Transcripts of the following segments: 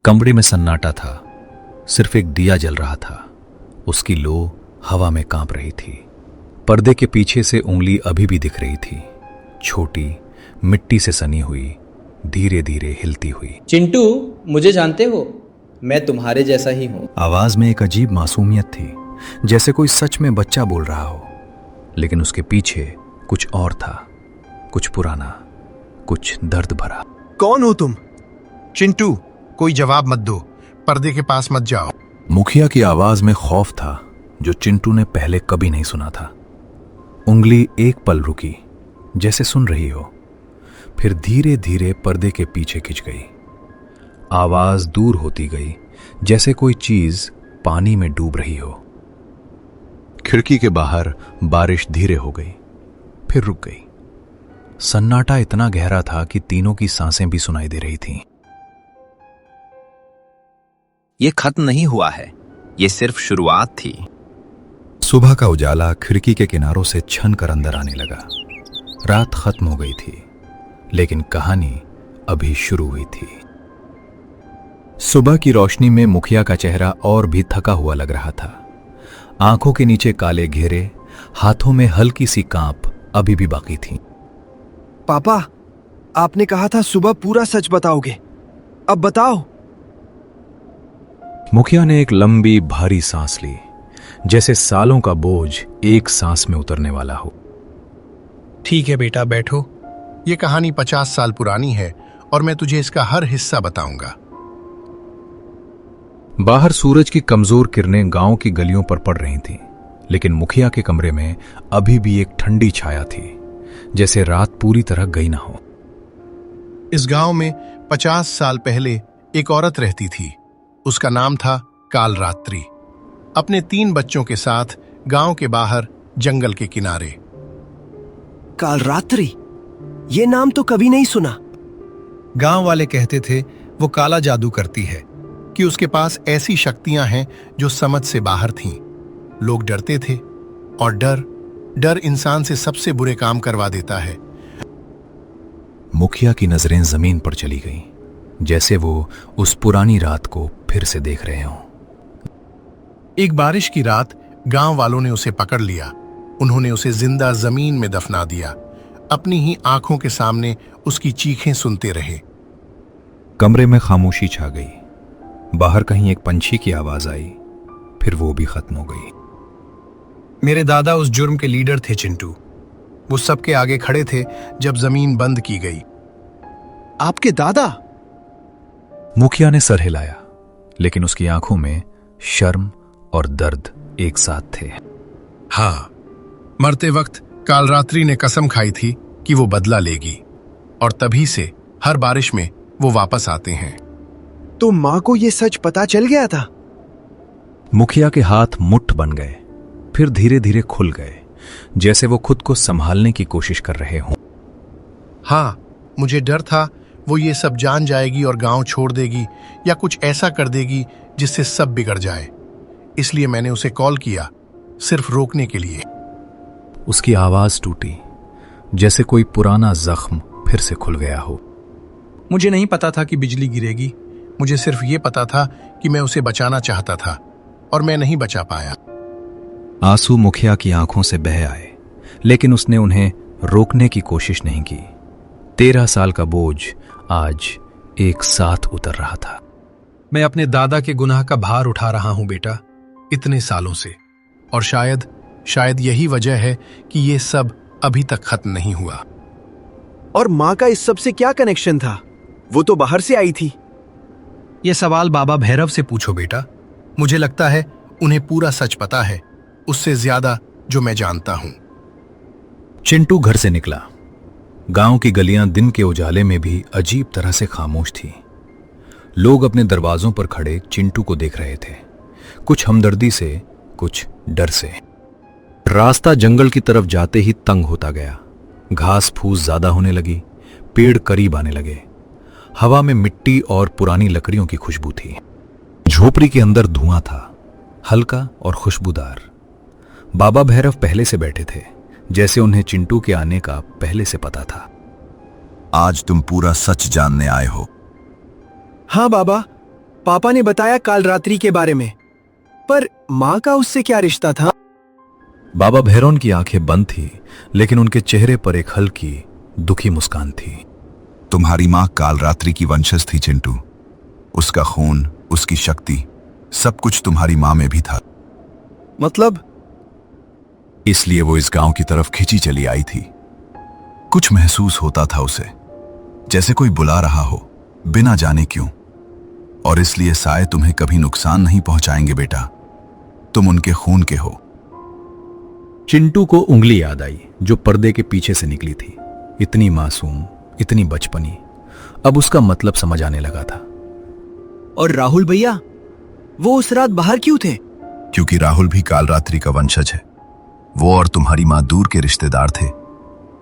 कमरे में सन्नाटा था। सिर्फ एक दिया जल रहा था। उसकी लो हवा में कांप रही थी। पर्दे के पीछे से उंगली अभी भी दिख रही थी, छोटी, मिट्टी से सनी हुई, धीरे धीरे हिलती हुई। चिंटू, मुझे जानते हो, मैं तुम्हारे जैसा ही हूं। आवाज में एक अजीब मासूमियत थी, जैसे कोई सच में बच्चा बोल रहा हो। लेकिन उसके पीछे कुछ और था, कुछ पुराना, कुछ दर्द भरा। कौन हो तुम? चिंटू, कोई जवाब मत दो, पर्दे के पास मत जाओ। मुखिया की आवाज में खौफ था जो चिंटू ने पहले कभी नहीं सुना था। उंगली एक पल रुकी, जैसे सुन रही हो, फिर धीरे धीरे पर्दे के पीछे खिंच गई। आवाज दूर होती गई, जैसे कोई चीज पानी में डूब रही हो। खिड़की के बाहर बारिश धीरे हो गई, फिर रुक गई। सन्नाटा इतना गहरा था कि तीनों की सांसें भी सुनाई दे रही थीं। ये खत्म नहीं हुआ है, ये सिर्फ शुरुआत थी। सुबह का उजाला खिड़की के किनारों से छन कर अंदर आने लगा। रात खत्म हो गई थी, लेकिन कहानी अभी शुरू हुई थी। सुबह की रोशनी में मुखिया का चेहरा और भी थका हुआ लग रहा था। आंखों के नीचे काले घेरे, हाथों में हल्की सी कांप अभी भी बाकी थी। पापा, आपने कहा था सुबह पूरा सच बताओगे, अब बताओ। मुखिया ने एक लंबी भारी सांस ली, जैसे सालों का बोझ एक सांस में उतरने वाला हो। ठीक है बेटा, बैठो। ये कहानी 50 साल पुरानी है और मैं तुझे इसका हर हिस्सा बताऊंगा। बाहर सूरज की कमजोर किरणें गांव की गलियों पर पड़ रही थीं, लेकिन मुखिया के कमरे में अभी भी एक ठंडी छाया थी, जैसे रात पूरी तरह गई ना हो। इस गांव में 50 साल पहले एक औरत रहती थी। उसका नाम था कालरात्रि। अपने 3 बच्चों के साथ गांव के बाहर जंगल के किनारे। कालरात्रि, ये नाम तो कभी नहीं सुना। गांव वाले कहते थे वो काला जादू करती है, कि उसके पास ऐसी शक्तियां हैं जो समझ से बाहर थीं। लोग डरते थे और डर इंसान से सबसे बुरे काम करवा देता है। मुखिया की नजरें जमीन पर चली गईं, जैसे वो उस पुरानी रात को फिर से देख रहे हों। एक बारिश की रात गांव वालों ने उसे पकड़ लिया। उन्होंने उसे जिंदा जमीन में दफना दिया। अपनी ही आंखों के सामने उसकी चीखें सुनते रहे। कमरे में खामोशी छा गई। बाहर कहीं एक पंछी की आवाज आई, फिर वो भी खत्म हो गई। मेरे दादा उस जुर्म के लीडर थे चिंटू। वो सबके आगे खड़े थे जब जमीन बंद की गई। आपके दादा? मुखिया ने सर हिलाया, लेकिन उसकी आंखों में शर्म और दर्द एक साथ थे। हाँ, मरते वक्त कालरात्रि ने कसम खाई थी कि वो बदला लेगी, और तभी से हर बारिश में वो वापस आते हैं। तो मां को ये सच पता चल गया था? मुखिया के हाथ मुट्ठ बन गए, फिर धीरे धीरे खुल गए, जैसे वो खुद को संभालने की कोशिश कर रहे हों। हाँ, मुझे डर था वो ये सब जान जाएगी और गांव छोड़ देगी, या कुछ ऐसा कर देगी जिससे सब बिगड़ जाए। इसलिए मैंने उसे कॉल किया, सिर्फ रोकने के लिए। उसकी आवाज टूटी, जैसे कोई पुराना जख्म फिर से खुल गया हो। मुझे नहीं पता था कि बिजली गिरेगी। मुझे सिर्फ ये पता था कि मैं उसे बचाना चाहता था, और मैं नहीं बचा पाया। आंसू मुखिया की आंखों से बह आए, लेकिन उसने उन्हें रोकने की कोशिश नहीं की। 13 साल का बोझ आज एक साथ उतर रहा था। मैं अपने दादा के गुनाह का भार उठा रहा हूं बेटा, इतने सालों से। और शायद यही वजह है कि ये सब अभी तक खत्म नहीं हुआ। और मां का इस सब से क्या कनेक्शन था? वो तो बाहर से आई थी। ये सवाल बाबा भैरव से पूछो बेटा। मुझे लगता है उन्हें पूरा सच पता है, उससे ज्यादा जो मैं जानता हूं। चिंटू घर से निकला। गांव की गलियां दिन के उजाले में भी अजीब तरह से खामोश थी। लोग अपने दरवाजों पर खड़े चिंटू को देख रहे थे, कुछ हमदर्दी से, कुछ डर से। रास्ता जंगल की तरफ जाते ही तंग होता गया। घास फूस ज्यादा होने लगी, पेड़ करीब आने लगे। हवा में मिट्टी और पुरानी लकड़ियों की खुशबू थी। झोपड़ी के अंदर धुआं था, हल्का और खुशबूदार। बाबा भैरव पहले से बैठे थे, जैसे उन्हें चिंटू के आने का पहले से पता था। आज तुम पूरा सच जानने आए हो। हाँ बाबा, पापा ने बताया काल रात्रि के बारे में, पर माँ का उससे क्या रिश्ता था? बाबा भैरवन की आंखें बंद थी, लेकिन उनके चेहरे पर एक हल्की दुखी मुस्कान थी। तुम्हारी माँ काल रात्रि की वंशज थी चिंटू। उसका खून, उसकी शक्ति, सब कुछ तुम्हारी माँ में भी था। मतलब? इसलिए वो इस गांव की तरफ खिंची चली आई थी। कुछ महसूस होता था उसे, जैसे कोई बुला रहा हो, बिना जाने क्यों। और इसलिए साए तुम्हें कभी नुकसान नहीं पहुंचाएंगे बेटा, तुम उनके खून के हो। चिंटू को उंगली याद आई जो पर्दे के पीछे से निकली थी। इतनी मासूम, इतनी बचपनी। अब उसका मतलब समझ आने लगा था। और राहुल भैया, वो उस रात बाहर क्यों थे? क्योंकि राहुल भी काल रात्रि का वंशज है। वो और तुम्हारी माँ दूर के रिश्तेदार थे।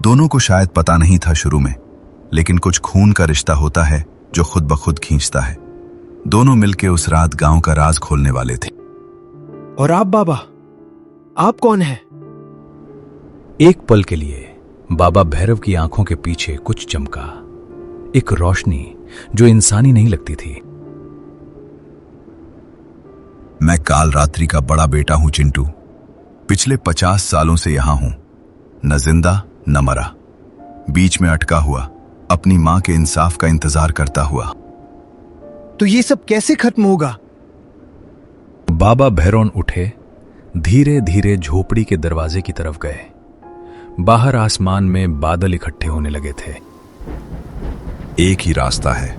दोनों को शायद पता नहीं था शुरू में, लेकिन कुछ खून का रिश्ता होता है जो खुद ब खुद खींचता है। दोनों मिलके उस रात गांव का राज खोलने वाले थे। और आप बाबा, आप कौन हैं? एक पल के लिए बाबा भैरव की आंखों के पीछे कुछ चमका, एक रोशनी जो इंसानी नहीं लगती थी। मैं काल रात्रि का बड़ा बेटा हूं चिंटू। पिछले 50 सालों से यहां हूं, न जिंदा न मरा, बीच में अटका हुआ, अपनी मां के इंसाफ का इंतजार करता हुआ। तो ये सब कैसे खत्म होगा? बाबा भैरवन उठे, धीरे धीरे झोपड़ी के दरवाजे की तरफ गए। बाहर आसमान में बादल इकट्ठे होने लगे थे। एक ही रास्ता है,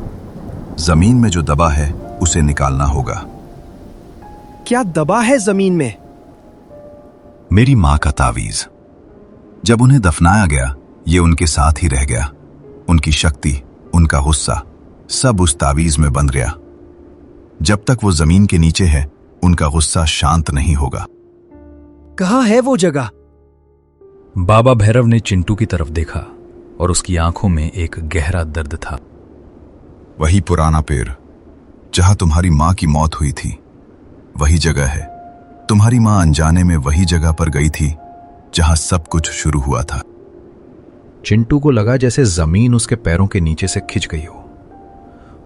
जमीन में जो दबा है उसे निकालना होगा। क्या दबा है जमीन में? मेरी मां का तावीज। जब उन्हें दफनाया गया, ये उनके साथ ही रह गया। उनकी शक्ति, उनका गुस्सा, सब उस तावीज में बंध गया। जब तक वो जमीन के नीचे है, उनका गुस्सा शांत नहीं होगा। कहाँ है वो जगह? बाबा भैरव ने चिंटू की तरफ देखा और उसकी आंखों में एक गहरा दर्द था। वही पुराना पेड़ जहां तुम्हारी मां की मौत हुई थी, वही जगह है। तुम्हारी मां अनजाने में वही जगह पर गई थी जहां सब कुछ शुरू हुआ था। चिंटू को लगा जैसे जमीन उसके पैरों के नीचे से खिंच गई हो।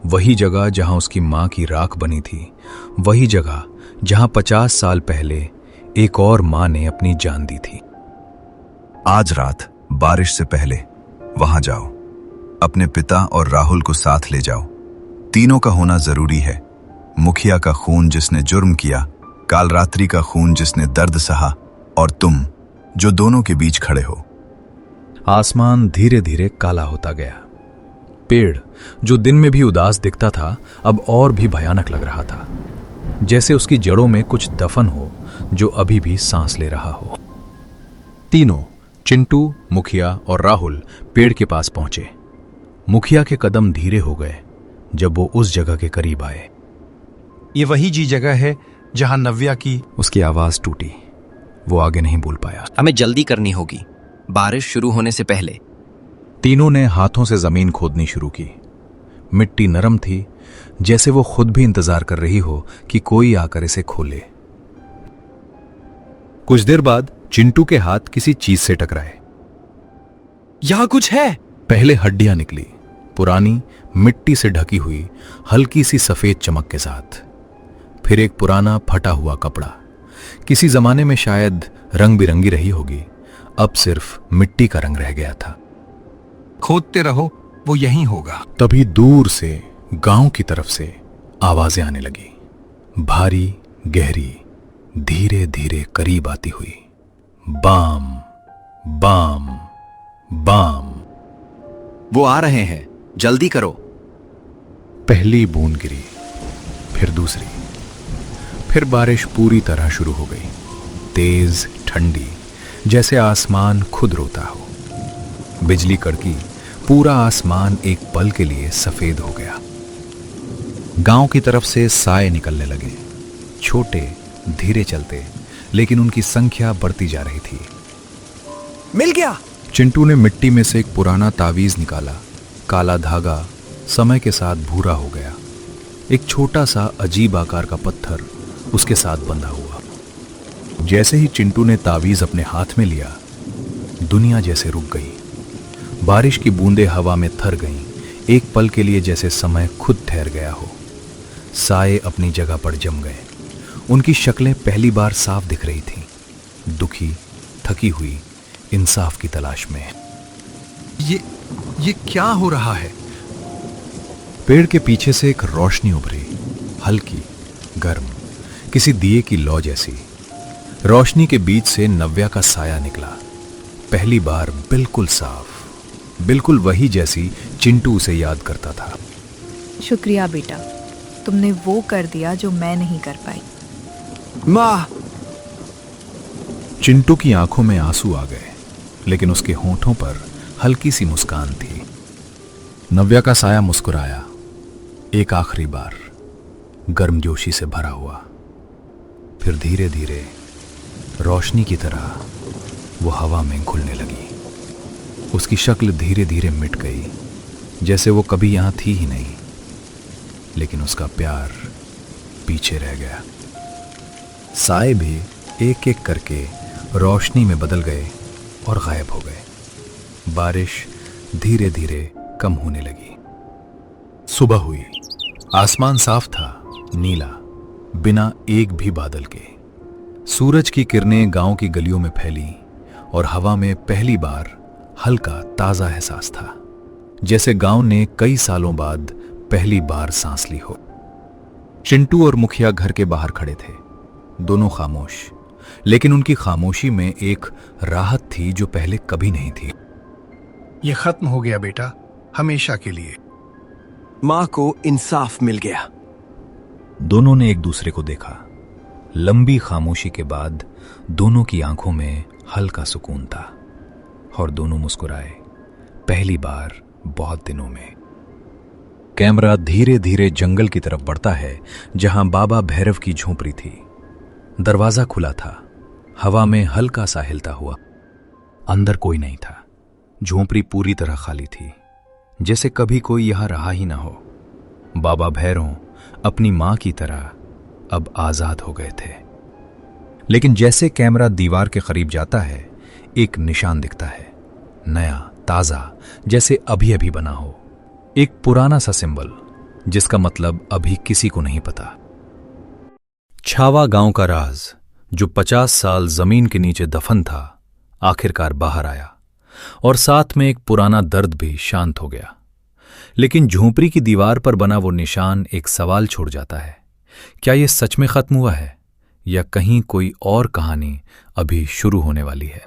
वही जगह जहां उसकी मां की राख बनी थी, वही जगह जहां 50 साल पहले एक और मां ने अपनी जान दी थी। आज रात बारिश से पहले वहां जाओ, अपने पिता और राहुल को साथ ले जाओ। तीनों का होना जरूरी है। मुखिया का खून जिसने जुर्म किया, काल रात्रि का खून जिसने दर्द सहा, और तुम जो दोनों के बीच खड़े हो। आसमान धीरे धीरे काला होता गया। पेड़ जो दिन में भी उदास दिखता था, अब और भी भयानक लग रहा था, जैसे उसकी जड़ों में कुछ दफन हो जो अभी भी सांस ले रहा हो। तीनों, चिंटू, मुखिया और राहुल, पेड़ के पास पहुंचे। मुखिया के कदम धीरे हो गए जब वो उस जगह के करीब आए। ये वही जी जगह है जहां नव्या की... उसकी आवाज टूटी। वो आगे नहीं बोल पाया। हमें जल्दी करनी होगी, बारिश शुरू होने से पहले। तीनों ने हाथों से जमीन खोदनी शुरू की। मिट्टी नरम थी, जैसे वो खुद भी इंतजार कर रही हो कि कोई आकर इसे खोले। कुछ देर बाद चिंटू के हाथ किसी चीज से टकराए। यहां कुछ है। पहले हड्डियां निकली, पुरानी, मिट्टी से ढकी हुई, हल्की सी सफेद चमक के साथ। फिर एक पुराना फटा हुआ कपड़ा, किसी जमाने में शायद रंग बिरंगी रही होगी, अब सिर्फ मिट्टी का रंग रह गया था। खोदते रहो, वो यहीं होगा। तभी दूर से गांव की तरफ से आवाजें आने लगी, भारी, गहरी, धीरे धीरे करीब आती हुई। बाम बाम बाम। वो आ रहे हैं, जल्दी करो। पहली बूंद गिरी, फिर दूसरी, फिर बारिश पूरी तरह शुरू हो गई, तेज, ठंडी, जैसे आसमान खुद रोता हो। बिजली कड़की, पूरा आसमान एक पल के लिए सफेद हो गया। गांव की तरफ से साए निकलने लगे, छोटे, धीरे चलते, लेकिन उनकी संख्या बढ़ती जा रही थी। मिल गया। चिंटू ने मिट्टी में से एक पुराना तावीज निकाला। काला धागा समय के साथ भूरा हो गया। एक छोटा सा अजीब आकार का पत्थर उसके साथ बंधा हुआ। जैसे ही चिंटू ने तावीज अपने हाथ में लिया, दुनिया जैसे रुक गई। बारिश की बूंदें हवा में थर गईं, एक पल के लिए जैसे समय खुद ठहर गया हो। साए अपनी जगह पर जम गए। उनकी शक्लें पहली बार साफ दिख रही थीं, दुखी, थकी हुई, इंसाफ की तलाश में। ये क्या हो रहा है? पेड़ के पीछे से एक रोशनी उभरी, हल्की, गर्म, किसी दिए की लौ जैसी। रोशनी के बीच से नव्या का साया निकला, पहली बार बिल्कुल साफ, बिल्कुल वही जैसी चिंटू उसे याद करता था। शुक्रिया बेटा, तुमने वो कर दिया जो मैं नहीं कर पाई। माँ! चिंटू की आंखों में आंसू आ गए, लेकिन उसके होंठों पर हल्की सी मुस्कान थी। नव्या का साया मुस्कुराया, एक आखिरी बार, गर्मजोशी से भरा हुआ। फिर धीरे धीरे रोशनी की तरह वो हवा में घुलने लगी। उसकी शक्ल धीरे धीरे मिट गई, जैसे वो कभी यहां थी ही नहीं। लेकिन उसका प्यार पीछे रह गया। साए भी एक एक करके रोशनी में बदल गए और गायब हो गए। बारिश धीरे धीरे कम होने लगी। सुबह हुई, आसमान साफ था, नीला, बिना एक भी बादल के। सूरज की किरणें गांव की गलियों में फैली और हवा में पहली बार हल्का ताजा एहसास था, जैसे गांव ने कई सालों बाद पहली बार सांस ली हो। चिंटू और मुखिया घर के बाहर खड़े थे, दोनों खामोश, लेकिन उनकी खामोशी में एक राहत थी जो पहले कभी नहीं थी। ये खत्म हो गया बेटा, हमेशा के लिए। माँ को इंसाफ मिल गया। दोनों ने एक दूसरे को देखा। लंबी खामोशी के बाद दोनों की आंखों में हल्का सुकून था और दोनों मुस्कुराए, पहली बार बहुत दिनों में। कैमरा धीरे धीरे जंगल की तरफ बढ़ता है, जहां बाबा भैरव की झोपड़ी थी। दरवाजा खुला था, हवा में हल्का सा हिलता हुआ। अंदर कोई नहीं था, झोपड़ी पूरी तरह खाली थी, जैसे कभी कोई यहां रहा ही ना हो। बाबा भैरव अपनी मां की तरह अब आजाद हो गए थे। लेकिन जैसे कैमरा दीवार के करीब जाता है, एक निशान दिखता है, नया, ताजा, जैसे अभी अभी बना हो। एक पुराना सा सिंबल, जिसका मतलब अभी किसी को नहीं पता। छावा गांव का राज, जो 50 साल जमीन के नीचे दफन था, आखिरकार बाहर आया और साथ में एक पुराना दर्द भी शांत हो गया। लेकिन झोपड़ी की दीवार पर बना वो निशान एक सवाल छोड़ जाता है, क्या यह सच में खत्म हुआ है या कहीं कोई और कहानी अभी शुरू होने वाली है?